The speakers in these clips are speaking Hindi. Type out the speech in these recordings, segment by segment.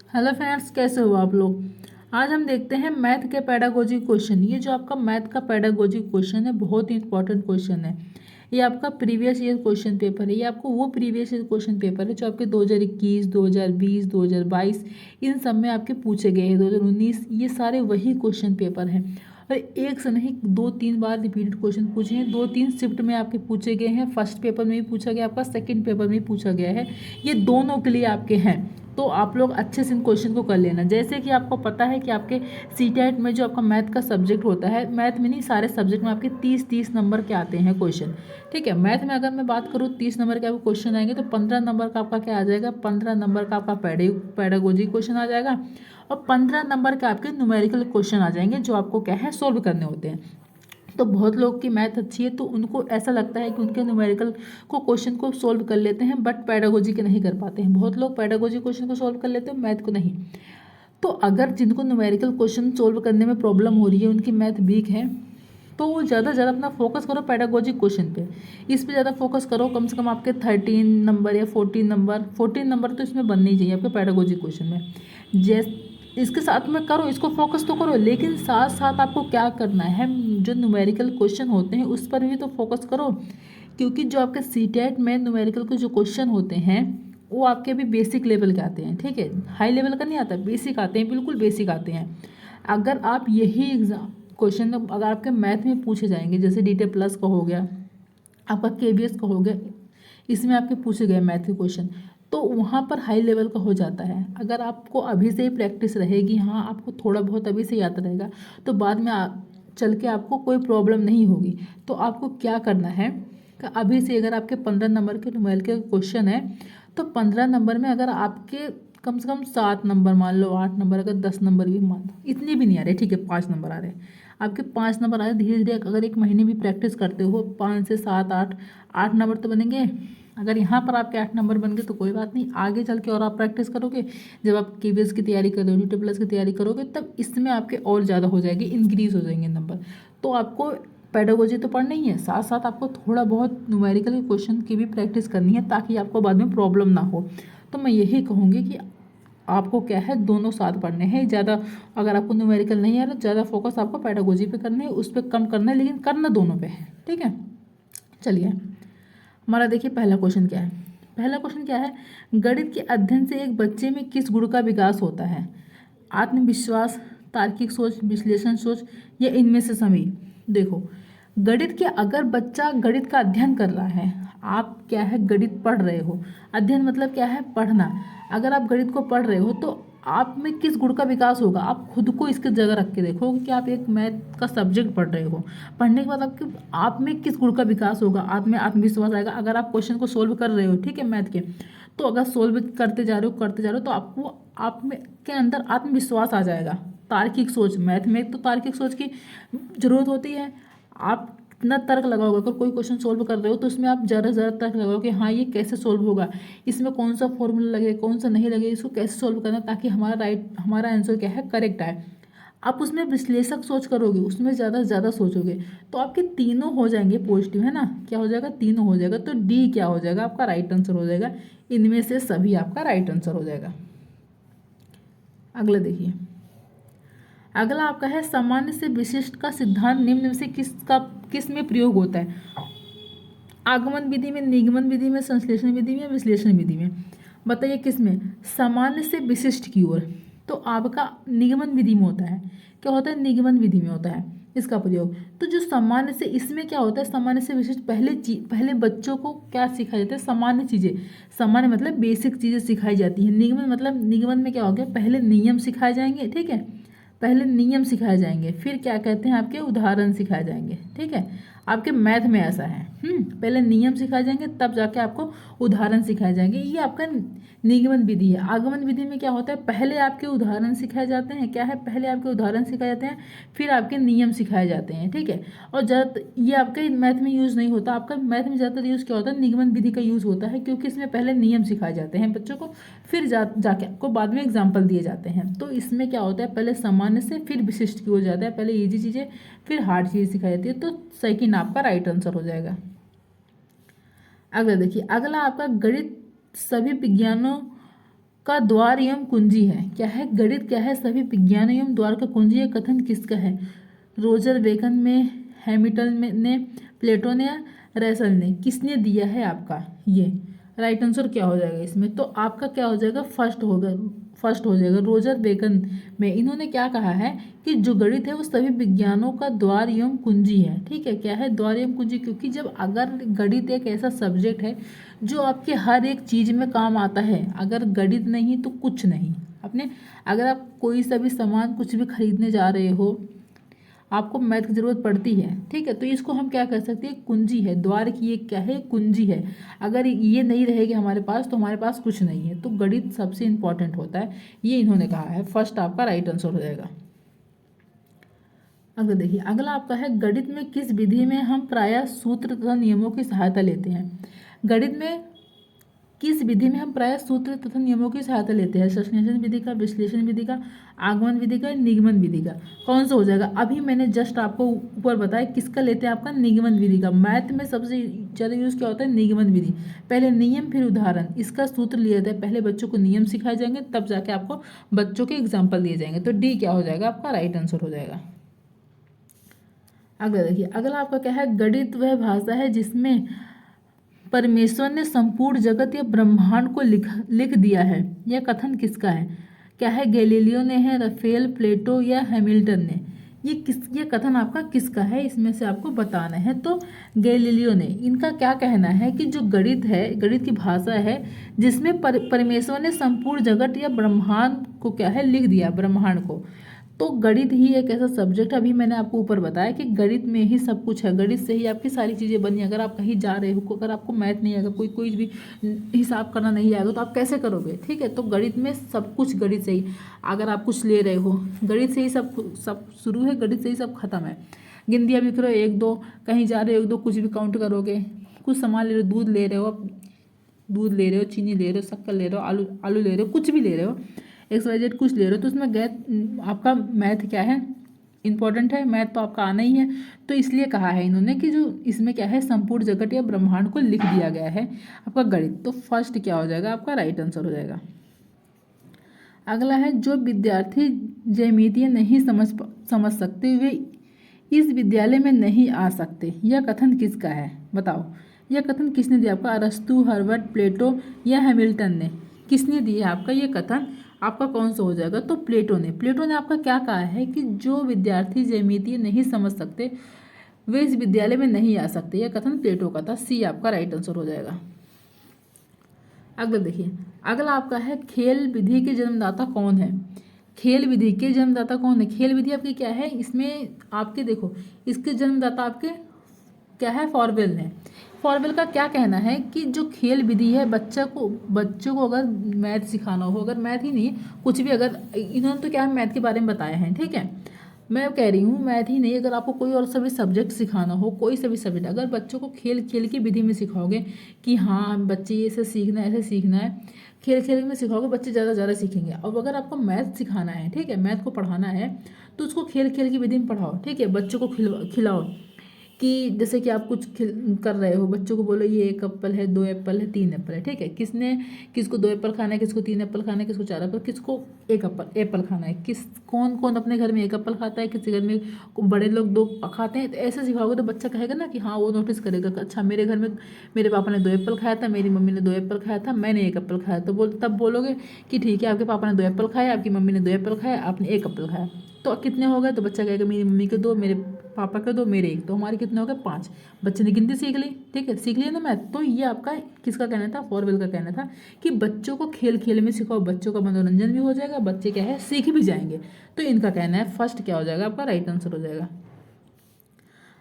हेलो फ्रेंड्स, कैसे हो आप लोग। आज हम देखते हैं मैथ के पेडागोजी क्वेश्चन। ये जो आपका मैथ का पेडागोजी क्वेश्चन है बहुत ही इंपॉर्टेंट क्वेश्चन है। ये आपका प्रीवियस ईयर क्वेश्चन पेपर है। ये आपको वो प्रीवियस ईयर क्वेश्चन पेपर है जो आपके 2021, 2020, 2022 इन सब में आपके पूछे गए हैं। 2019 ये सारे वही क्वेश्चन पेपर हैं और एक से नहीं दो तीन बार रिपीटेड क्वेश्चन पूछे हैं। दो तीन शिफ्ट में आपके पूछे गए हैं। फर्स्ट पेपर में भी पूछा गया, आपका सेकंड पेपर में भी पूछा गया है। ये दोनों के लिए आपके हैं, तो आप लोग अच्छे से इन क्वेश्चन को कर लेना। जैसे कि आपको पता है कि आपके सीटेट में जो आपका मैथ का सब्जेक्ट होता है, मैथ में नहीं सारे सब्जेक्ट में आपके 30-30 नंबर के आते हैं क्वेश्चन। ठीक है, मैथ में अगर मैं बात करूँ 30 नंबर के आपको क्वेश्चन आएंगे तो 15 नंबर का आपका क्या आ जाएगा, 15 नंबर का आपका पेडागोजी क्वेश्चन आ जाएगा और 15 नंबर के आपके न्यूमेरिकल क्वेश्चन आ जाएंगे जो आपको क्या है सोल्व करने होते हैं। तो बहुत लोग की मैथ अच्छी है तो उनको ऐसा लगता है कि उनके न्यूमेरिकल को क्वेश्चन को सोल्व कर लेते हैं, बट पेडागोजी के नहीं कर पाते हैं। बहुत लोग पेडागोजी क्वेश्चन को सोल्व कर लेते हैं, मैथ को नहीं। तो अगर जिनको न्यूमेरिकल क्वेश्चन सोल्व करने में प्रॉब्लम हो रही है, उनकी मैथ वीक है, तो वो ज़्यादा से ज़्यादा अपना फोकस करो पेडागोजी क्वेश्चन पे। इस पे ज़्यादा फोकस करो। कम से कम आपके 13 नंबर या 14 नंबर तो इसमें बनने ही चाहिए आपके पेडागोजी क्वेश्चन में। जैसे इसके साथ में करो, इसको फोकस तो करो, लेकिन साथ साथ आपको क्या करना है, जो न्यूमेरिकल क्वेश्चन होते हैं उस पर भी तो फोकस करो। क्योंकि जो आपके सीटेट में न्यूमेरिकल के जो क्वेश्चन होते हैं वो आपके अभी बेसिक लेवल के आते हैं। ठीक है, हाई लेवल का नहीं आता, बेसिक आते हैं, बिल्कुल बेसिक आते हैं। अगर आप यही एग्जाम क्वेश्चन अगर आपके मैथ में पूछे जाएंगे, जैसे DT प्लस का हो गया, आपका KBS का हो गया, इसमें आपके पूछे गए मैथ के क्वेश्चन, तो वहाँ पर हाई लेवल का हो जाता है। अगर आपको अभी से ही प्रैक्टिस रहेगी, हाँ आपको थोड़ा बहुत अभी से याद रहेगा, तो बाद में चल के आपको कोई प्रॉब्लम नहीं होगी। तो आपको क्या करना है कि अभी से अगर आपके 15 नंबर के न्यूमेरिकल के क्वेश्चन है, तो 15 नंबर में अगर आपके कम से कम 7 नंबर मान लो, 8 नंबर, अगर 10 नंबर भी मान लो, इतने भी नहीं आ रहे, ठीक है 5 नंबर आ रहे हैं, आपके 5 नंबर आ रहे, धीरे धीरे अगर एक महीने भी प्रैक्टिस करते हो 5 से 7, 8 नंबर तो बनेंगे। अगर यहाँ पर आपके 8 नंबर बन गए तो कोई बात नहीं, आगे चल के और आप प्रैक्टिस करोगे, जब आप KBS की तैयारी करोगे, DT प्लस की तैयारी करोगे, तब इसमें आपके और ज़्यादा हो जाएगी, इंक्रीज हो जाएंगे नंबर। तो आपको पेडागोजी तो पढ़ना ही है, साथ साथ आपको थोड़ा बहुत न्यूमेरिकल क्वेश्चन की भी प्रैक्टिस करनी है ताकि आपको बाद में प्रॉब्लम ना हो। तो मैं यही कहूँगी कि आपको क्या है, दोनों साथ पढ़ने हैं। ज़्यादा अगर आपको न्यूमेरिकल नहीं आ रहा, ज़्यादा फोकस आपको पेडागोजी पे करना है, उस पर कम करना है, लेकिन करना दोनों पे है। ठीक है, चलिए हमारा देखिए पहला क्वेश्चन क्या है। पहला क्वेश्चन क्या है, गणित के अध्ययन से एक बच्चे में किस गुण का विकास होता है। आत्मविश्वास, तार्किक सोच, विश्लेषण सोच, या इनमें से सभी। देखो, गणित के अगर बच्चा गणित का अध्ययन कर रहा है, आप क्या है गणित पढ़ रहे हो, अध्ययन मतलब क्या है पढ़ना, अगर आप गणित को पढ़ रहे हो तो आप में किस गुण का विकास होगा, आप खुद को इसके जगह रख के देखो कि आप एक मैथ का सब्जेक्ट पढ़ रहे हो। पढ़ने के बाद आपके आप में किस गुण का विकास होगा, आप में आत्मविश्वास आएगा। अगर आप क्वेश्चन को सोल्व कर रहे हो, ठीक है मैथ के, तो अगर सोल्व करते जा रहे हो तो आपको आप में के अंदर आत्मविश्वास आ जाएगा। तार्किक सोच, मैथ में तो तार्किक सोच की जरूरत होती है। आप इतना तर्क लगाओगे, अगर कोई क्वेश्चन सोल्व कर रहे हो तो उसमें आप ज़्यादा तर्क लगाओ कि हाँ ये कैसे सोल्व होगा, इसमें कौन सा फॉर्मूला लगे, कौन सा नहीं लगे, इसको कैसे सोल्व करना ताकि हमारा आंसर क्या है करेक्ट आए। आप उसमें विश्लेषक सोच करोगे, उसमें ज़्यादा से ज़्यादा सोचोगे, तो आपके तीनों हो जाएंगे पॉजिटिव, है ना। क्या हो जाएगा, तीनों हो जाएगा, तो D क्या हो जाएगा, आपका राइट आंसर हो जाएगा। इनमें से सभी आपका राइट आंसर हो जाएगा। अगला देखिए, अगला आपका है सामान्य से विशिष्ट का सिद्धांत निम्न में से किस में प्रयोग होता है। आगमन विधि में, निगमन विधि में, संश्लेषण विधि में, विश्लेषण विधि में। बताइए किस में, सामान्य से विशिष्ट की ओर। तो आपका निगमन विधि में होता है। क्या होता है, निगमन विधि में होता है इसका प्रयोग। तो जो सामान्य से, इसमें क्या होता है, सामान्य से विशिष्ट पहले बच्चों को क्या सिखाया जाता है, सामान्य चीज़ें। सामान्य मतलब बेसिक चीज़ें सिखाई जाती हैं। निगमन मतलब, निगमन में क्या हो गया, पहले नियम सिखाए जाएंगे, ठीक है, पहले नियम सिखाए जाएंगे, फिर क्या कहते हैं आपके उदाहरण सिखाए जाएंगे। ठीक है, आपके मैथ में ऐसा है, पहले नियम सिखाए जाएंगे तब जाके आपको उदाहरण सिखाए जाएंगे। ये आपका निगमन विधि है। आगमन विधि में क्या होता है, पहले आपके उदाहरण सिखाए जाते हैं, क्या है, पहले आपके उदाहरण सिखाए जाते हैं, फिर आपके नियम सिखाए जाते हैं। ठीक है, और ज़्यादा ये आपके मैथ में यूज़ नहीं होता। आपका मैथ में ज़्यादातर यूज़ क्या होता है, निगमन विधि का यूज़ होता है, क्योंकि इसमें पहले नियम सिखाए जाते हैं बच्चों को, फिर जाके आपको बाद में एग्जाम्पल दिए जाते हैं। तो इसमें क्या होता है, पहले सामान्य से फिर विशिष्ट की हो जाता है, पहले ईजी चीज़ें फिर हार्ड चीज़ सिखाई जाती है। तो सेकंड आपका राइट आंसर हो जाएगा। अगला देखिए, अगला आपका गणित सभी विज्ञानों का द्वार एवं कुंजी है। क्या है? गणित क्या है? सभी विज्ञान एवं द्वार का कुंजी। यह कथन किसका है? रोजर बेकन में, हैमिल्टन में ने, प्लेटो ने या रसेल ने? किसने दिया है आपका ये? राइट आंसर क्या हो जाएगा इसमें? तो आपका क्या हो जाएगा? फर्स्ट हो जाएगा रोजर बेकन में। इन्होंने क्या कहा है कि जो गणित है वो सभी विज्ञानों का द्वार एवं कुंजी है। ठीक है, क्या है? द्वार एवं कुंजी। क्योंकि जब अगर गणित एक ऐसा सब्जेक्ट है जो आपके हर एक चीज में काम आता है, अगर गणित नहीं तो कुछ नहीं। अपने अगर आप कोई सा भी सामान कुछ भी खरीदने जा रहे हो, आपको मैथ की जरूरत पड़ती है। ठीक है, तो इसको हम क्या कर सकते हैं? कुंजी है। द्वार की एक क्या है? कुंजी है। अगर ये नहीं रहेगी हमारे पास तो हमारे पास कुछ नहीं है। तो गणित सबसे इंपॉर्टेंट होता है, ये इन्होंने कहा है। फर्स्ट आपका राइट आंसर हो जाएगा। अगला देखिए, अगला आपका है गणित में किस विधि में हम प्रायः सूत्र तथा नियमों की सहायता लेते हैं? गणित में किस विधि में हम प्रायः सूत्र तथा नियमों की सहायता लेते हैं? संश्लेषण विधि का, विश्लेषण विधि का, आगमन विधि का, निगमन विधि का? कौन सा हो जाएगा? अभी मैंने जस्ट आपको ऊपर बताया किसका लेते हैं, आपका निगमन विधि का। मैथ में सबसे ज़्यादा यूज क्या होता है? निगमन विधि। पहले नियम फिर उदाहरण, इसका सूत्र लिया जाता है। पहले बच्चों को नियम सिखाए जाएंगे, तब जाके आपको बच्चों के एग्जाम्पल दिए जाएंगे। तो डी क्या हो जाएगा? आपका राइट आंसर हो जाएगा। अगला देखिए, अगला आपका क्या है? गणित वह भाषा है जिसमें परमेश्वर ने संपूर्ण जगत या ब्रह्मांड को लिख दिया है। यह कथन किसका है? क्या है? गैलीलियो ने है, राफेल, प्लेटो या हैमिल्टन ने? ये कथन आपका किसका है? इसमें से आपको बताना है। तो गैलीलियो ने। इनका क्या कहना है कि जो गणित है, गणित की भाषा है जिसमें परमेश्वर ने संपूर्ण जगत या ब्रह्मांड को क्या है? लिख दिया, ब्रह्मांड को। तो गणित ही एक ऐसा सब्जेक्ट है, अभी मैंने आपको ऊपर बताया कि गणित में ही सब कुछ है। गणित से ही आपकी सारी चीज़ें बनी। अगर आप कहीं जा रहे हो, अगर आपको मैथ नहीं आएगा, कोई भी हिसाब करना नहीं आएगा, तो आप कैसे करोगे? ठीक है, तो गणित में सब कुछ गणित से ही। अगर आप कुछ ले रहे हो, गणित से ही सब शुरू है, गणित से ही सब खत्म है। गिनतियाँ भी करो, 1 2, कहीं जा रहे हो 1 2, कुछ भी काउंट करोगे। कुछ सामान ले रहे हो, दूध ले रहे हो, चीनी ले रहे हो, शक्कर ले रहे हो, आलू ले रहे हो, कुछ भी ले रहे हो, XYZ कुछ ले रहे हो, तो उसमें गैर आपका मैथ क्या है? इंपॉर्टेंट है। मैथ तो आपका आना ही है। तो इसलिए कहा है इन्होंने कि जो इसमें क्या है? संपूर्ण जगत या ब्रह्मांड को लिख दिया गया है आपका गणित। तो फर्स्ट क्या हो जाएगा? आपका राइट आंसर हो जाएगा। अगला है, जो विद्यार्थी ज्यामिति नहीं समझ सकते वे इस विद्यालय में नहीं आ सकते। यह कथन किसका है? बताओ, यह कथन किसने दिया आपका? अरस्तु, हर्बर्ट, प्लेटो या हैमिल्टन ने? किसने दिया आपका ये कथन? आपका कौन सा हो जाएगा? तो प्लेटो ने। प्लेटो ने आपका क्या कहा है कि जो विद्यार्थी ज्यामिति नहीं समझ सकते वे इस विद्यालय में नहीं आ सकते। यह कथन प्लेटो का था। सी आपका राइट आंसर हो जाएगा। अगला देखिए, अगला आपका है खेल विधि के जन्मदाता कौन है? खेल विधि के जन्मदाता कौन है? खेल विधि आपकी क्या है? इसमें आपके देखो, इसके जन्मदाता आपके क्या है? फॉरवेल ने। फॉरवेल का क्या कहना है कि जो खेल विधि है, बच्चों को अगर मैथ सिखाना हो, अगर मैथ ही नहीं कुछ भी, अगर इन्होंने तो क्या है मैथ के बारे में बताया है। ठीक है, मैं कह रही हूँ मैथ ही नहीं, अगर आपको कोई और सभी सब्जेक्ट सिखाना हो, कोई सभी सब्जेक्ट, अगर बच्चों को खेल खेल की विधि में सिखाओगे कि हाँ बच्चे ये ऐसे सीखना है, ऐसे सीखना है, खेल खेल में सिखाओगे, बच्चे ज़्यादा सीखेंगे। और अगर आपको मैथ सिखाना है, ठीक है, मैथ को पढ़ाना है, तो उसको खेल खेल की विधि में पढ़ाओ। ठीक है, बच्चों को खिलाओ कि जैसे कि आप कुछ कर रहे हो, बच्चों को बोलो ये 1 एप्पल है, 2 एप्पल है, 3 एप्पल है। ठीक है, किसको 2 एप्पल खाना है, किसको 3 एप्पल खाना है, किसको 4 एप्पल, किसको 1 एप्पल खाना है, कौन कौन अपने घर में 1 एप्पल खाता है, किसी घर में बड़े लोग 2 खाते हैं। तो ऐसे सिखाओगे तो बच्चा कहेगा ना कि हाँ, वो नोटिस करेगा कि अच्छा मेरे घर में मेरे पापा ने 2 एप्पल खाया था, मेरी मम्मी ने 2 एप्पल खाया था, मैंने 1 एप्पल खाया। तो तब बोलोगे कि ठीक है, आपके पापा ने 2 एप्पल खाया, आपकी मम्मी ने 2 एप्पल खाया, आपने 1 एप्पल खाया, तो कितने हो गए? तो बच्चा कहेगा मेरी मम्मी के 2, मेरे पापा के 2, मेरे 1, तो हमारे कितने हो गए? 5। बच्चे ने गिनती सीख ली। ठीक है, सीख लिया ना मैथ। तो ये आपका किसका कहना था? फॉरवेल का कहना था कि बच्चों को खेल खेल में सिखाओ, बच्चों का मनोरंजन भी हो जाएगा, बच्चे क्या है सीख भी जाएंगे। तो इनका कहना है फर्स्ट क्या हो जाएगा? आपका राइट आंसर हो जाएगा।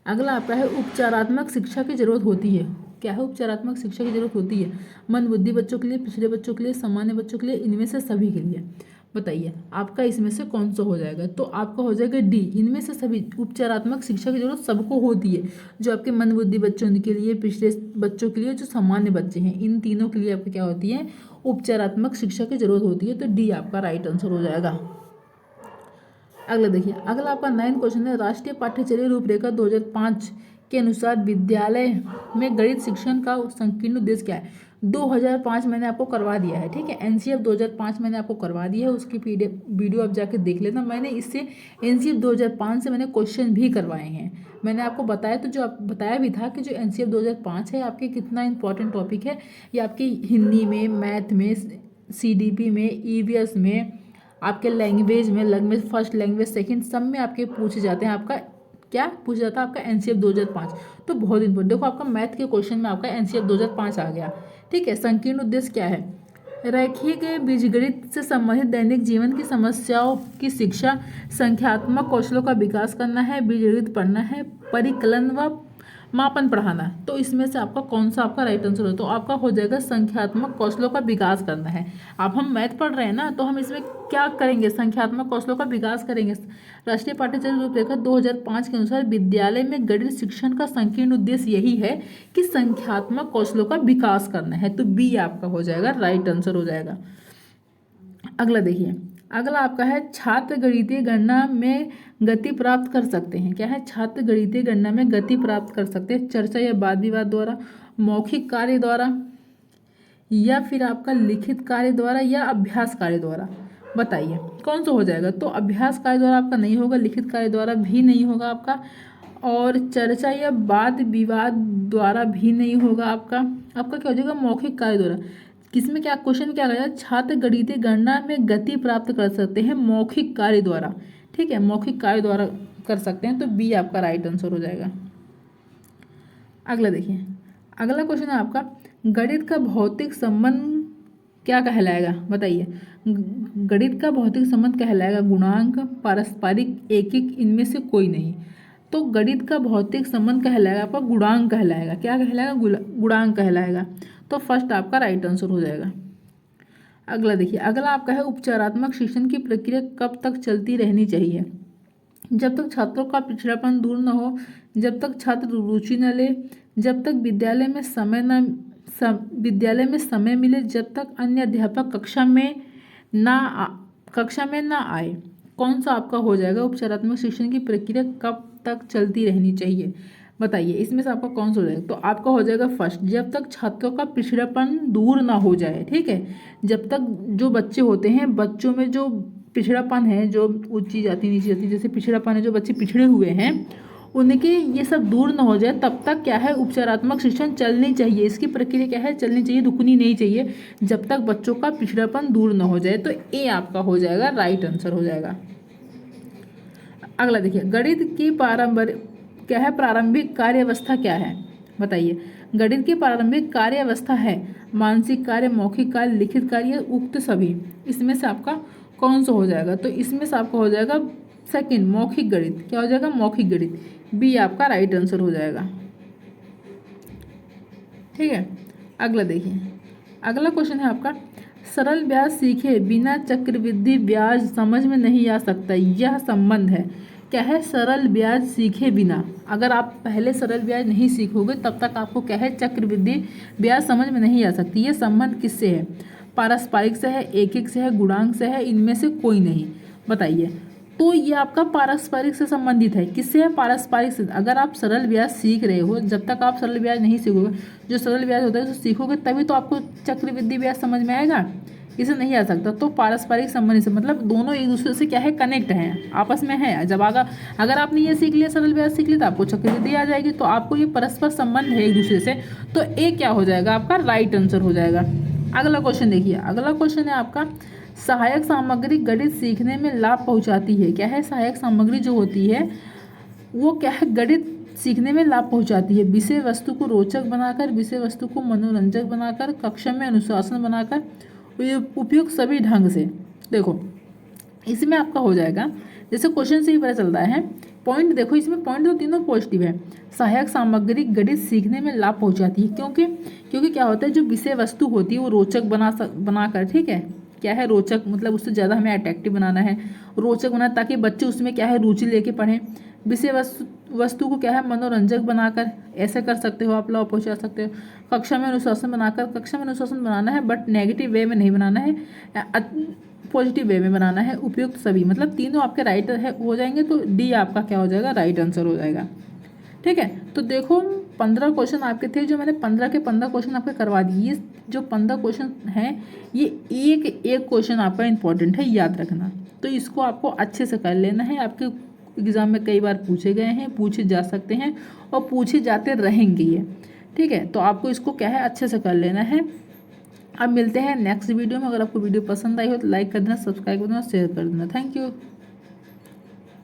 अगला आपका है उपचारात्मक शिक्षा की जरूरत होती है। क्या है? उपचारात्मक शिक्षा की जरूरत होती है मंद बुद्धि बच्चों के लिए, पिछड़े बच्चों के लिए, सामान्य बच्चों के लिए, इनमें से सभी के लिए। बताइए आपका इसमें से कौन सा हो जाएगा? तो आपका हो जाएगा डी, इनमें से सभी। उपचारात्मक शिक्षा की जरूरत सबको होती है, जो आपके मंद बुद्धि बच्चों के लिए, पिछड़े बच्चों के लिए, जो सामान्य बच्चे हैं, इन तीनों के लिए आपको क्या होती है? उपचारात्मक शिक्षा की जरूरत होती है। तो डी आपका राइट आंसर हो जाएगा। अगला देखिए, अगला आपका 9 क्वेश्चन है, राष्ट्रीय पाठ्यचर्या रूपरेखा 2005 के अनुसार विद्यालय में गणित शिक्षण का संकीर्ण उद्देश्य क्या है? 2005 मैंने आपको करवा दिया है, ठीक है। एनसीएफ 2005 मैंने आपको करवा दिया है, उसकी पीडीएफ वीडियो आप जाके देख लेना। मैंने इससे एनसीएफ 2005 से मैंने क्वेश्चन भी करवाए हैं। मैंने आपको बताया, तो जो आप बताया भी था कि जो एनसीएफ 2005 है आपके कितना इंपॉर्टेंट टॉपिक है। ये आपकी हिंदी में, मैथ में, सीडीपी में, ईवीएस में, आपके लैंग्वेज फर्स्ट, लैंग्वेज सेकंड, सब में आपके पूछे जाते हैं। आपका क्या पूछा जाता है? आपका एनसीएफ 2005। तो बहुत इंपॉर्टेंट, देखो आपका मैथ के क्वेश्चन में आपका एनसीएफ 2005 आ गया, ठीक है। संकीर्ण उद्देश्य क्या है? रैखिक बीजगणित से संबंधित दैनिक जीवन की समस्याओं की शिक्षा, संख्यात्मक कौशलों का विकास करना है, बीजगणित पढ़ना है, परिकलन व मापन पढ़ाना है। तो इसमें से आपका कौन सा आपका राइट आंसर हो? तो आपका हो जाएगा संख्यात्मक कौशलों का विकास करना है। अब हम मैथ पढ़ रहे हैं ना, तो हम इसमें क्या करेंगे? संख्यात्मक कौशलों का विकास करेंगे। राष्ट्रीय पाठ्यचर्या रूपरेखा 2005 के अनुसार विद्यालय में गणित शिक्षण का संकीर्ण उद्देश्य यही है कि संख्यात्मक कौशलों का विकास करना है। तो बी आपका हो जाएगा राइट आंसर हो जाएगा। अगला देखिए, अगला आपका है छात्र गणितीय गणना में गति प्राप्त कर सकते हैं। क्या है? छात्र गणितीय गणना में गति प्राप्त कर सकते हैं चर्चा या वाद विवाद द्वारा, मौखिक कार्य द्वारा, या फिर आपका लिखित कार्य द्वारा, या अभ्यास कार्य द्वारा। बताइए कौन सा हो जाएगा? तो अभ्यास कार्य द्वारा आपका नहीं होगा, लिखित कार्य द्वारा भी नहीं होगा आपका, और चर्चा या वाद विवाद द्वारा भी नहीं होगा आपका। आपका क्या हो जाएगा? मौखिक कार्य द्वारा। किसमें क्या क्वेश्चन में क्या कहा? छात्र गणितीय गणना में गति प्राप्त कर सकते हैं मौखिक कार्य द्वारा, ठीक है। मौखिक कार्य द्वारा कर सकते हैं, तो बी आपका राइट आंसर हो जाएगा। अगला देखिए, अगला क्वेश्चन है आपका गणित का भौतिक संबंध क्या कहलाएगा? बताइए। गणित का भौतिक संबंध कहलाएगा गुणांक, पारस्परिक, एकिक, इनमें से कोई नहीं। तो गणित का भौतिक संबंध कहलाएगा आपका गुणांक कहलाएगा। क्या कहलाएगा? गुणांक कहलाएगा। तो फर्स्ट आपका राइट आंसर हो जाएगा। अगला देखिए, अगला आपका है उपचारात्मक शिक्षण की प्रक्रिया कब तक चलती रहनी चाहिए? जब तक छात्रों का पिछड़ापन दूर न हो, जब तक छात्र रुचि न ले, जब तक विद्यालय में समय मिले, जब तक अन्य अध्यापक कक्षा में ना आए। कौन सा आपका हो जाएगा? उपचारात्मक शिक्षण की प्रक्रिया कब तक चलती रहनी चाहिए? बताइए इसमें से आपका कौन सा हो जाएगा? तो आपका हो जाएगा फर्स्ट, जब तक छात्रों का पिछड़ापन दूर ना हो जाए, ठीक है। जब तक जो बच्चे होते हैं, बच्चों में जो पिछड़ापन है, जो ऊंची जाति नीची जाति जैसे पिछड़ापन है, जो बच्चे पिछड़े हुए हैं उनके ये सब दूर ना हो जाए, तब तक क्या है? उपचारात्मक शिक्षण चलनी चाहिए। इसकी प्रक्रिया क्या है? चलनी चाहिए, रुकनी नहीं चाहिए, जब तक बच्चों का पिछड़ापन दूर ना हो जाए। तो ए आपका हो जाएगा राइट आंसर हो जाएगा। अगला देखिए, गणित की प्रारंभिक कार्यावस्था क्या है? बताइए। गणित की प्रारंभिक कार्यावस्था है मानसिक कार्य, मौखिक कार्य, लिखित कार्य, उक्त सभी। इसमें से आपका कौन सा हो जाएगा? तो इसमें से आपका हो जाएगा सेकंड, मौखिक गणित। क्या हो जाएगा? मौखिक गणित। बी आपका राइट आंसर हो जाएगा, ठीक है। अगला देखिए, अगला क्वेश्चन है आपका सरल ब्याज सीखे बिना चक्रवृद्धि ब्याज समझ में नहीं आ सकता, यह संबंध है। क्या है? सरल ब्याज सीखे बिना। अगर आप पहले सरल ब्याज नहीं सीखोगे तब तक आपको क्या है? चक्रवृद्धि ब्याज समझ में नहीं आ सकती। ये संबंध किससे है? पारस्परिक से है, एकिक से है, गुणांक से है, इनमें से कोई नहीं। बताइए। तो ये आपका पारस्परिक से संबंधित है। किससे है? पारस्परिक से। अगर आप सरल ब्याज सीख रहे हो, जब तक आप सरल ब्याज नहीं सीखोगे, जो सरल ब्याज होता है उसे सीखोगे तभी तो आपको चक्रवृद्धि ब्याज समझ में आएगा, इसे नहीं आ सकता। तो पारस्परिक संबंध से मतलब दोनों एक दूसरे से क्या है? कनेक्ट हैं, आपस में है। जब अगर आपने ये सीख लिया, सरल ब्याज सीख लिया, तो आपको चक्रवृद्धि आ जाएगी। तो आपको ये परस्पर संबंध है एक दूसरे से। तो ए क्या हो जाएगा? आपका राइट आंसर हो जाएगा। अगला क्वेश्चन देखिए, अगला क्वेश्चन है आपका सहायक सामग्री गणित सीखने में लाभ पहुंचाती है। क्या है? सहायक सामग्री जो होती है वो क्या है? गणित सीखने में लाभ पहुंचाती है। विषय वस्तु को रोचक बनाकर, विषय वस्तु को मनोरंजक बनाकर, कक्षा में अनुशासन बनाकर, उपयुक्त सभी ढंग से। देखो इसमें आपका हो जाएगा, जैसे क्वेश्चन से ही पता चलता है। पॉइंट देखो, इसमें पॉइंट तो तीनों पॉजिटिव है। सहायक सामग्री गणित सीखने में लाभ पहुंचाती है, क्योंकि क्या होता है? जो विषय वस्तु होती है वो रोचक बनाकर, ठीक है। क्या है? रोचक मतलब उससे ज़्यादा हमें अट्रैक्टिव बनाना है, रोचक बनाना, ताकि बच्चे उसमें क्या है? रुचि लेके पढ़ें। विषय वस्तु को क्या है? मनोरंजक बनाकर, ऐसे कर सकते हो आप, लाभ पहुंचा सकते हो। कक्षा में अनुशासन बनाकर, कक्षा में अनुशासन बनाना है बट नेगेटिव वे में नहीं बनाना है, पॉजिटिव वे में बनाना है। उपयुक्त सभी, मतलब तीनों आपके राइट है हो जाएंगे। तो डी आपका क्या हो जाएगा? राइट आंसर हो जाएगा, ठीक है। तो देखो 15 क्वेश्चन आपके थे, जो मैंने 15 के 15 क्वेश्चन आपके करवा दिए। ये जो 15 क्वेश्चन हैं, ये एक एक क्वेश्चन आपका इम्पॉर्टेंट है, याद रखना। तो इसको आपको अच्छे से कर लेना है। आपके एग्ज़ाम में कई बार पूछे गए हैं, पूछे जा सकते हैं और पूछे जाते रहेंगे ये, ठीक है। तो आपको इसको क्या है, अच्छे से कर लेना है। अब मिलते हैं नेक्स्ट वीडियो में। अगर आपको वीडियो पसंद आई हो तो लाइक कर देना, सब्सक्राइब कर देना, शेयर कर देना। Thank you.